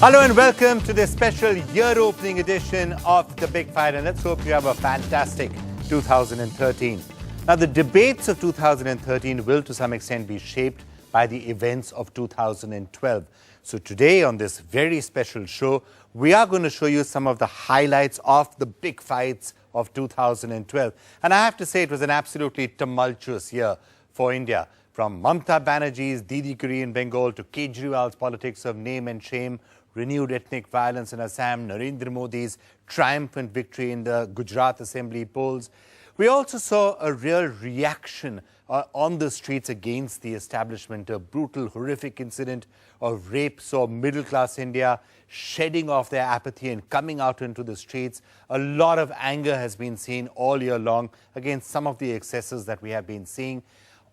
Hello and welcome to this special year-opening edition of The Big Fight, and let's hope you have a fantastic 2013. Now, the debates of 2013 will to some extent be shaped by the events of 2012. So today on this very special show, we are going to show you some of the highlights of the big fights of 2012. And I have to say it was an absolutely tumultuous year for India. From Mamata Banerjee's Didi-giri in Bengal to Kejriwal's politics of name and shame, renewed ethnic violence in Assam, Narendra Modi's triumphant victory in the Gujarat Assembly polls. We also saw a real reaction on the streets against the establishment. A brutal, horrific incident of rape saw middle-class India shedding off their apathy and coming out into the streets. A lot of anger has been seen all year long against some of the excesses that we have been seeing.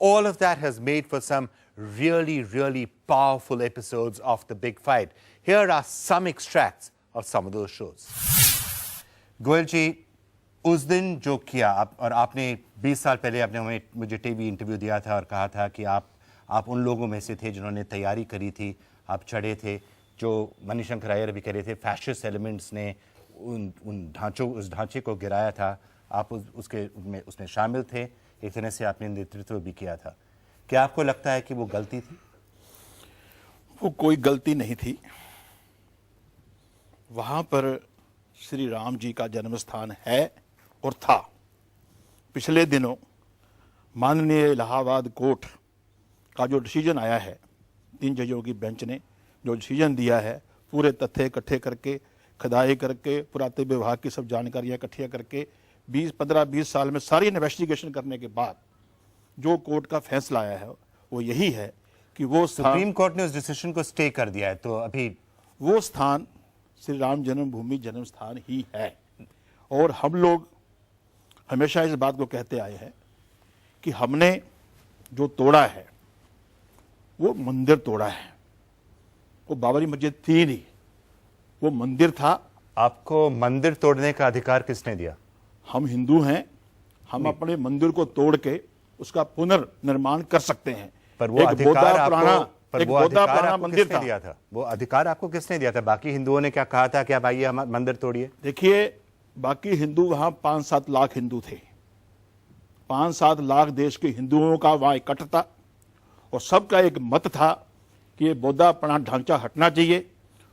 All of that has made for some really, really powerful episodes of The Big Fight. Here are some extracts of some of those shows. Goyal जी, उस दिन जो किया और आपने 20 साल पहले आपने मुझे टीवी इंटरव्यू दिया था और कहा था कि आप उन लोगों में से थे जिन्होंने तैयारी करी थी, आप चढ़े थे, जो मणिशंकर अय्यर भी कह रहे थे, फैशिस्ट एलिमेंट्स ने उस ढांचे को गिराया था, आप उसमें शामिल थे, एक तरह से आपने नेतृत्व भी किया था. क्या आपको लगता है कि वो गलती थी? वो कोई गलती नहीं थी. वहां पर श्री राम जी का जन्म स्थान है और था. पिछले दिनों माननीय इलाहाबाद कोर्ट का जो डिसीजन आया है, 3 जजों की बेंच ने जो डिसीजन दिया है, पूरे तथ्य इकट्ठे करके, खुदाई करके, पुरातत्व विभाग की सब जानकारियां इकट्ठियां करके 15-20 साल में सारी इन्वेस्टिगेशन करने के बाद जो कोर्ट का फैसला आया है वो यही है कि वो सुप्रीम कोर्ट ने उस डिसीजन को स्टे कर दिया है. तो अभी वो स्थान श्री राम जन्मभूमि जन्म स्थान ही है. और हम लोग हमेशा इस बात को कहते आए हैं कि हमने जो तोड़ा है वो मंदिर तोड़ा है. वो बाबरी मस्जिद थी नहीं, वो मंदिर था. आपको मंदिर तोड़ने का अधिकार किसने दिया? हम हिंदू हैं, हम अपने मंदिर को तोड़ के उसका पुनर्निर्माण कर सकते हैं. पर वो अधिकार आपको किसने दिया था? वो अधिकार आपको किसने दिया था? बाकी हिंदुओं ने क्या कहा था कि आप आइए हम मंदिर तोड़िए? देखिए, बाकी हिंदू वहां 5-7 लाख हिंदू थे. 5-7 लाख देश के हिंदुओं का वहां इकट्ठा था और सबका एक मत था कि ये बौद्धापना ढांचा हटना चाहिए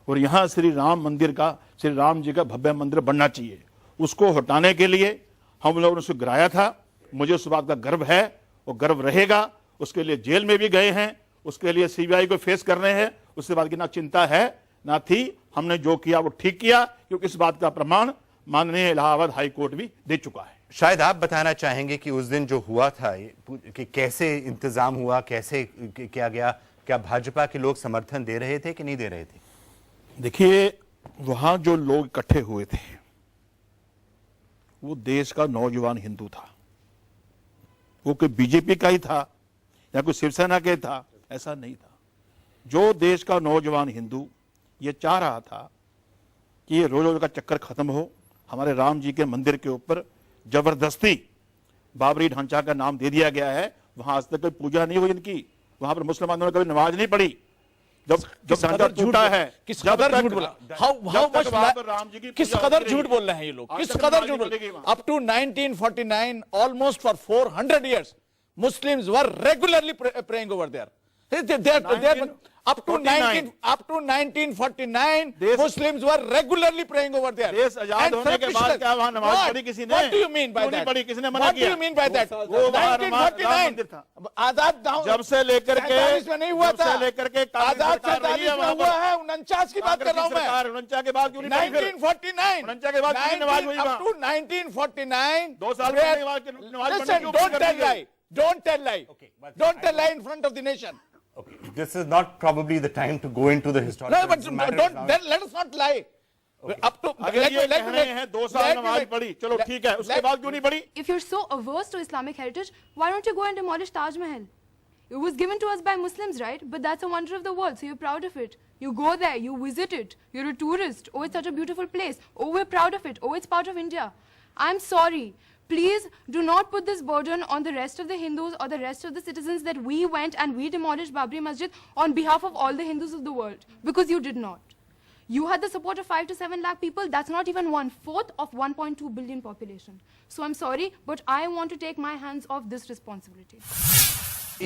और यहां श्री राम मंदिर का, श्री राम जी का भव्य मंदिर बनना चाहिए. उसको हटाने के लिए हम लोगों ने उसे गिराया था. मुझे उस बात का गर्व है और गर्व रहेगा. उसके लिए जेल में भी गए हैं, उसके लिए सीबीआई को फेस कर रहे हैं. उसके बाद की ना चिंता है ना थी. हमने जो किया वो ठीक किया, क्योंकि इस बात का प्रमाण माननीय इलाहाबाद हाई कोर्ट भी दे चुका है. शायद आप बताना चाहेंगे कि उस दिन जो हुआ था कि कैसे इंतजाम हुआ, कैसे किया गया, क्या भाजपा के लोग समर्थन दे रहे थे कि नहीं दे रहे थे? देखिए, वहां जो लोग इकट्ठे हुए थे वो देश का नौजवान हिंदू था. वो कोई बीजेपी का ही था या कोई शिवसेना के था, ऐसा नहीं था. जो देश का नौजवान हिंदू ये चाह रहा था कि ये रोज रोज का चक्कर खत्म हो. हमारे राम जी के मंदिर के ऊपर जबरदस्ती बाबरी ढांचा का नाम दे दिया गया है. वहां आज तक कोई पूजा नहीं हुई इनकी. वहां पर मुसलमानों ने कभी नमाज नहीं पड़ी. जब ढांचा टूटा है, किस कदर झूठ बोला, किस कदर झूठ बोल रहे हैं ये लोग, किस कदर झूठ बोल रहे हैं. Up to 1949, almost for 400 years, Muslims were regularly praying over there. Up to 1949, Muslims were regularly praying over there. देश आजाद होने के बाद क्या वहां नमाज पढ़ी किसी ने? What do you mean by that? किसने मना What do किया? you mean by that? वो 1949 आजाद जब से लेकर के में नहीं हुआ था. आजाद 47 में हुआ है. 49 की बात कर रहा हूं मैं. 49 के बाद क्यों नहीं? 1949 के बाद क्यों नमाज हुई? Up to 1949. 2 साल पहले नमाज Listen, don't tell lie. Don't tell lie. Don't tell lie in front of the nation. Okay, this is not probably the time to go into the historical. No, but don't. Then let us not lie. Okay. Up to अगर ये कह रहे हैं 2 साल नमाज पढ़ी, चलो ठीक है, उसके बाद क्यों नहीं पढ़ी? If you're so averse to Islamic heritage, why don't you go and demolish Taj Mahal? It was given to us by Muslims, right? But that's a wonder of the world, so you're proud of it. You go there, you visit it, you're a tourist. Oh, it's such a beautiful place. Oh, we're proud of it. Oh, it's part of India. I'm sorry. Please do not put this burden on the rest of the Hindus or the rest of the citizens that we went and we demolished Babri Masjid on behalf of all the Hindus of the world. Because you did not. You had the support of 5 to 7 lakh people. That's not even 1/4 of 1.2 billion population. So I'm sorry, but I want to take my hands off this responsibility.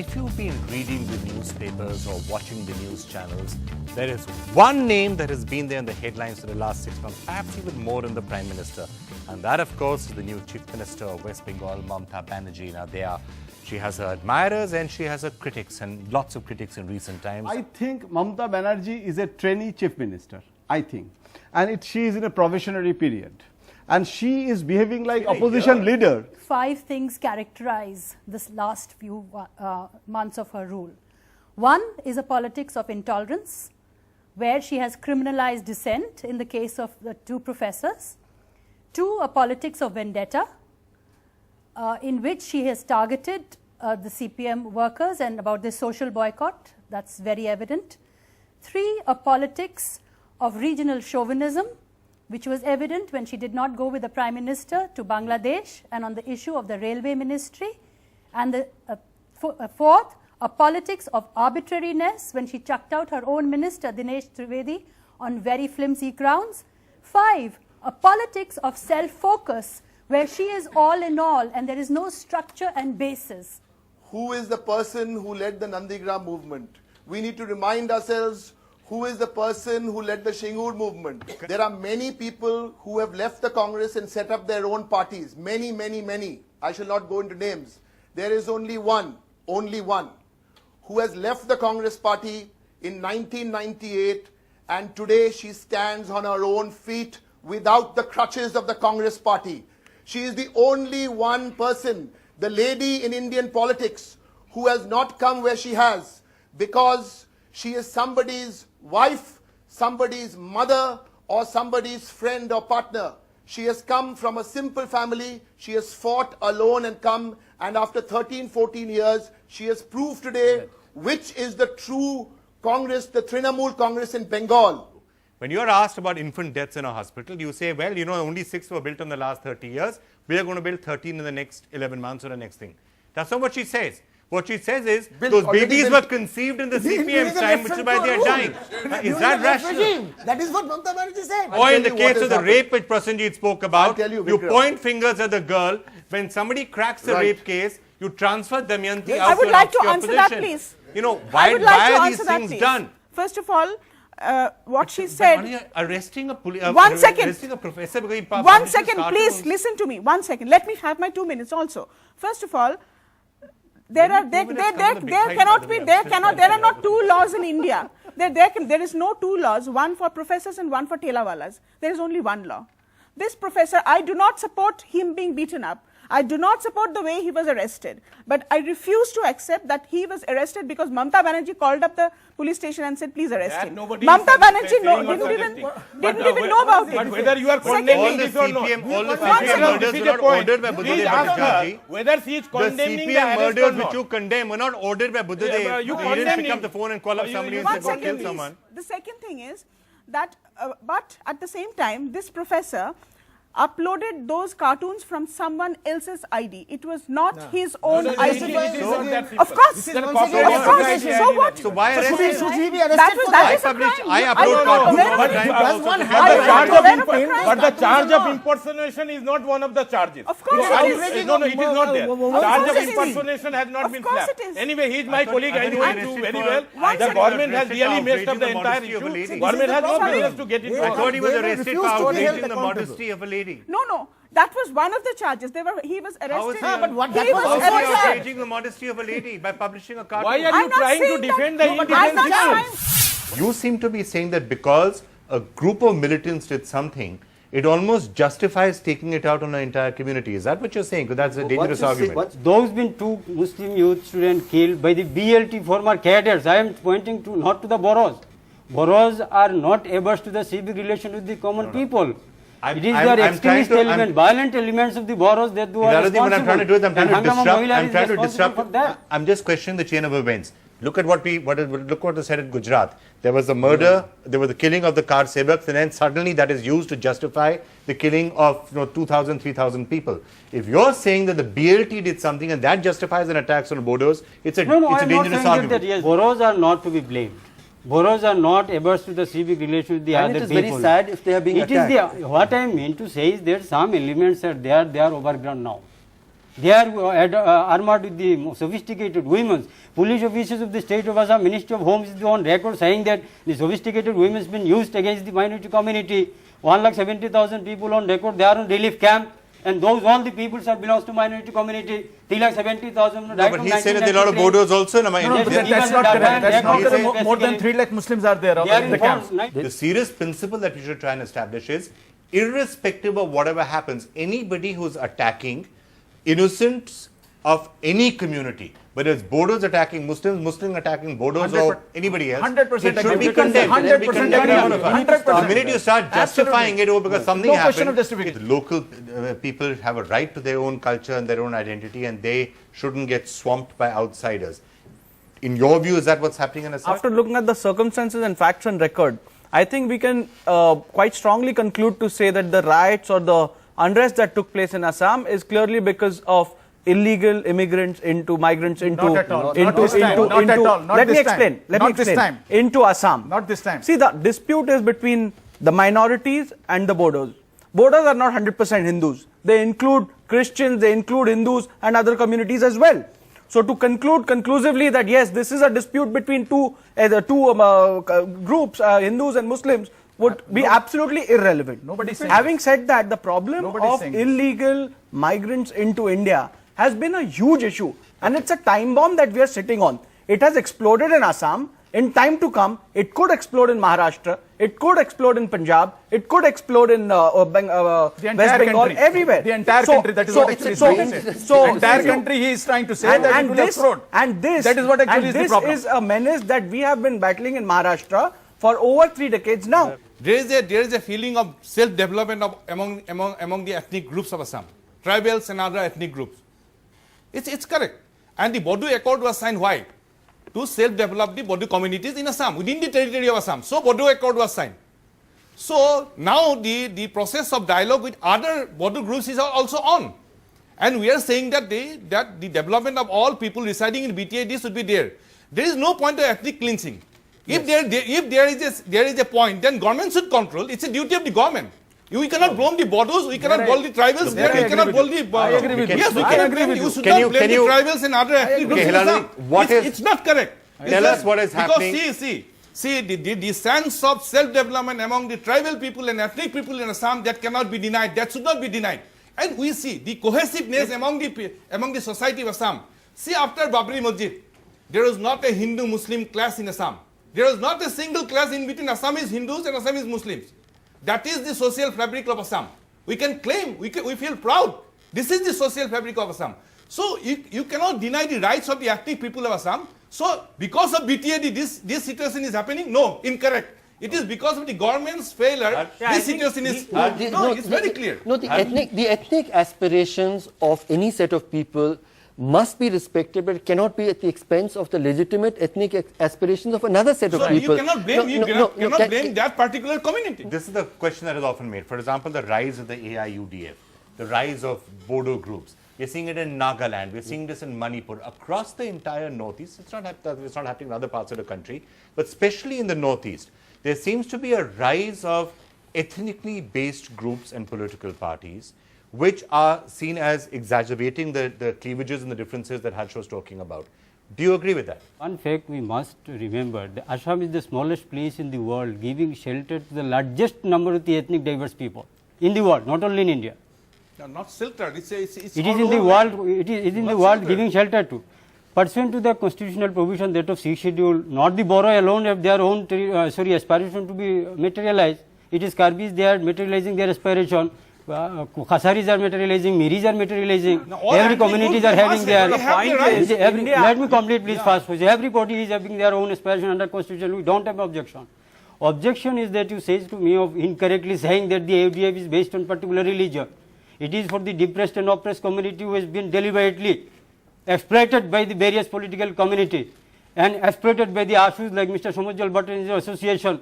If you've been reading the newspapers or watching the news channels, there is one name that has been there in the headlines for the last 6 months, perhaps even more than the Prime Minister. And that, of course, is the new Chief Minister of West Bengal, Mamata Banerjee. Now, she has her admirers and she has her critics, and lots of critics in recent times. I think Mamata Banerjee is a trainee Chief Minister, I think. And she is in a probationary period. And she is behaving like opposition leader. 5 things characterize this last few months of her rule. One is a politics of intolerance, where she has criminalized dissent in the case of the 2 professors. 2, a politics of vendetta, in which she has targeted the CPM workers and about the social boycott. That's very evident. 3, a politics of regional chauvinism, which was evident when she did not go with the Prime Minister to Bangladesh and on the issue of the railway ministry. And the 4th, a politics of arbitrariness when she chucked out her own minister, Dinesh Trivedi, on very flimsy grounds. 5, a politics of self-focus where she is all in all and there is no structure and basis. Who is the person who led the Nandigram movement? We need to remind ourselves who is the person who led the Shingur movement. There are many people who have left the Congress and set up their own parties. Many, many, many. I shall not go into names. There is only one, who has left the Congress party in 1998, and today she stands on her own feet without the crutches of the Congress party. She is the only one person, the lady in Indian politics, who has not come where she has because she is somebody's wife, somebody's mother, or somebody's friend or partner. She has come from a simple family. She has fought alone and come, and after 13, 14 years, she has proved today which is the true Congress, the Trinamool Congress in Bengal. When you are asked about infant deaths in a hospital, you say, well, only 6 were built in the last 30 years. We are going to build 13 in the next 11 months or the next thing. That's not what she says. What she says is, those babies were conceived in the CPM's time, which is why they are dying. Is that rational? That is what Mamata Banerjee said. Or in the case of the rape which Prasenjit spoke about, you Vikram. point fingers at the girl. When somebody cracks the rape case, you transfer Damayanti out I would to like to obscure answer that, position. please. Why are these things done? First of all, what she said. Arresting a One second. Arresting a professor because he 1 second, please listen to me. 1 second. Let me have my 2 minutes also. First of all, there are not 2 laws in India. There is no 2 laws, one for professors and one for telewalas. There is only 1 law. This professor, I do not support him being beaten up. I do not support the way he was arrested. But I refuse to accept that he was arrested because Mamata Banerjee called up the police station and said, please arrest him. Mamata Banerjee didn't even know about it. But whether you are condemning this or not. All the CPM murders were not ordered by Please Buddhadev ask her Bhattacharjee. whether she is The condemning the CPM arrest or murders which not. you condemn were not ordered by Buddhadev. you He condemn didn't pick him. up the phone and call up somebody and say, 1 go second, kill please. someone. The second thing is that, but at the same time, this professor uploaded those cartoons from someone else's ID. It was not his own ID. Of course. So what? So why arrest him? Should he be arrested for I that? publish, I upload cartoons all the time. Does one But the charge of impersonation is not one of the charges. Of course it is. No, it is not there. Charge of it is. impersonation has not Of been course slapped. it is. Anyway, he is my colleague. I know him too very well. One The second. government has Arrested really for messed up the outraging the entire modesty of a lady. issue. Government has no Sorry. business to get into I all thought he was They arrested refused for to be held outraging the accountable. modesty of a lady. No. That was one of the charges. He was How is arrested. he- but what He that was was How is he arrested. outraging the modesty of a lady by publishing a cartoon? Why are I'm you not trying to saying defend that. the No, but independent I'm not system? trying. You seem to be saying that because a group of militants did something, it almost justifies taking it out on an entire community. Is that what you're saying? Because that's a dangerous argument. Those been 2 Muslim youth students killed by the BLT former cadets. I am pointing to not to the Boros. Boros are not averse to the civic relation with the common people. It is their extremist element, violent elements of the Boros that do are responsible. What I'm trying to do is I'm trying to And Hangama disrupt. Mohila I'm is trying to responsible for disrupt. that. I'm just questioning the chain of events. Look at what was said in Gujarat. There was the murder, there was the killing of the car sevaks, and then suddenly that is used to justify the killing of 2,000, 3,000 people. If you're saying that the BLT did something and that justifies an attack on Bodos, it's a No, I am not dangerous saying argument. that yes, Boros are not to be blamed. Boros are not averse to the civic relation with the And other it is people. very sad if they are being It is attacked. what I mean to say is that some elements are there, they are overgrown now. They are armed with the sophisticated women. Police officers of the state of Assam, Ministry of Home is on record saying that the sophisticated women has been used against the minority community. 1,70,000 people on record, they are on relief camp. And those all the peoples are belongs to minority community. 3,70,000. No, but he said that there are a lot of Bodos also in a minority. That's not correct. That's not correct. More than 3 lakh Muslims are there in the camps. The serious principle that we should try and establish is, irrespective of whatever happens, anybody who's attacking innocents of any community, whether it's Bodos attacking Muslims, Muslims attacking Bodos or anybody else, 100% it should be agree. condemned. 100% agree. 100%. The minute you start justifying it because something No question happened, of justification. the local people have a right to their own culture and their own identity, and they shouldn't get swamped by outsiders. In your view, is that what's happening in Assam? After looking at the circumstances and facts and record, I think we can quite strongly conclude to say that the riots or the unrest that took place in Assam is clearly because of illegal immigrants migrants into Not at all. into Not this time. into Not into at all. Not let me this time. explain let me Not this explain time. into Assam. Not this time. See, the dispute is between the minorities and the Bodos. Bodos are not 100% Hindus. They include Christians, they include Hindus and other communities as well. So to conclude conclusively that yes, this is a dispute between two groups, Hindus and Muslims, would be absolutely irrelevant. Nobody said Having said that, the problem Nobody is of saying this. illegal migrants into India has been a huge issue, and it's a time bomb that we are sitting on. It has exploded in Assam. In time to come, it could explode in Maharashtra, it could explode in Punjab, it could explode in West Bengal, country. everywhere. The entire country, that is what actually is trying to say. The entire country he is trying to say that it will explode. That is what actually is the problem. This is a menace that we have been battling in Maharashtra for over 3 decades now. There is a feeling of self-development among the ethnic groups of Assam, tribals and other ethnic groups. It's correct. And the Bodo Accord was signed why? To self-develop the Bodo communities in Assam, within the territory of Assam. So Bodo Accord was signed. So now the process of dialogue with other Bodo groups is also on. And we are saying that the development of all people residing in BTID should be there. There is no point of ethnic cleansing. If there is a point, then government should control. It's a duty of the government. We cannot blame the Bodos, we cannot blame the tribals, we cannot blame the... I agree with you. Yes, we I can agree with you you. should not blame the tribals and other ethnic groups in Assam. It's not correct. Tell us what is happening. Because see, the sense of self-development among the tribal people and ethnic people in Assam, that cannot be denied, that should not be denied. And we see the cohesiveness among the society of Assam. See, after Babri Masjid, there is not a Hindu-Muslim clash in Assam. There is not a single clash in between Assamese Hindus and Assamese Muslims. That is the social fabric of Assam. We can claim, we feel proud. This is the social fabric of Assam. So you cannot deny the rights of the ethnic people of Assam. So because of BTAD, this situation is happening? No, incorrect. It is because of the government's failure. This situation is it's very clear. No, the ethnic aspirations of any set of people must be respected, but it cannot be at the expense of the legitimate ethnic aspirations of another set of people. You cannot blame that particular community. This is the question that is often made. For example, the rise of the AIUDF, the rise of Bodo groups. We're seeing it in Nagaland. We're seeing this in Manipur. Across the entire Northeast, it's not happening in other parts of the country, but especially in the Northeast, there seems to be a rise of ethnically based groups and political parties which are seen as exacerbating the cleavages and the differences that Harsh was talking about. Do you agree with that? One fact we must remember, Assam is the smallest place in the world giving shelter to the largest number of the ethnic diverse people in the world, not only in India. No, not shelter. It is in the world. It is in the world giving shelter to. Pursuant to the constitutional provision that of 6th schedule, not the Boro alone have their own aspiration to be materialized. It is Karbis, they are materializing their aspiration. Khasaris are materializing, Miris are materializing, every communities are having their... Let me complete please fast. Everybody is having their own aspiration under constitution, we don't have objection. Objection is that you say to me of incorrectly saying that the AUDF is based on particular religion. It is for the depressed and oppressed community who has been deliberately exploited by the various political community and exploited by the Ashus like Mr. Somojjal Bhatt and his association.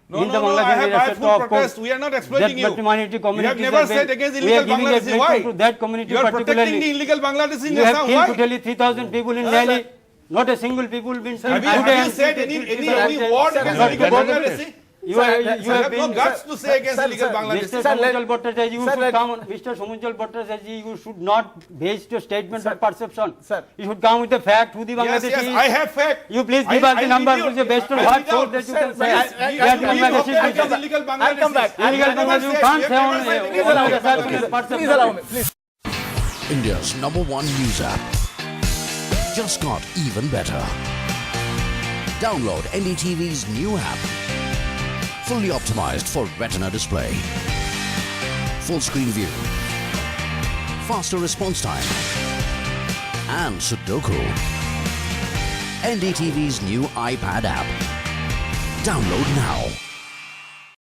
No, I have full protest. We are not exploiting you. You have never said against illegal Bangladeshi. Why? To that community you are protecting the illegal Bangladeshi in You Assam. have killed totally 3,000 people in Delhi. Not a single people been Have you said any word against illegal Bangladeshi? You have no guts to say against illegal Bangladeshi. Mr. Somunjal Bhattacharya, you should come. Mr. Somunjal Bhattacharya, you should not base your statement on perception. You should come with the fact who the Bangladeshi Yes, I have fact. You please give us the numbers which are based on what source that you can say. I'll come back. Illegal Bangladeshi, you can't say on perception. Please allow me, please. India's #1 news app just got even better. Download NDTV's new app. Fully optimized for retina display. Full screen view. Faster response time. And Sudoku. NDTV's new iPad app. Download now.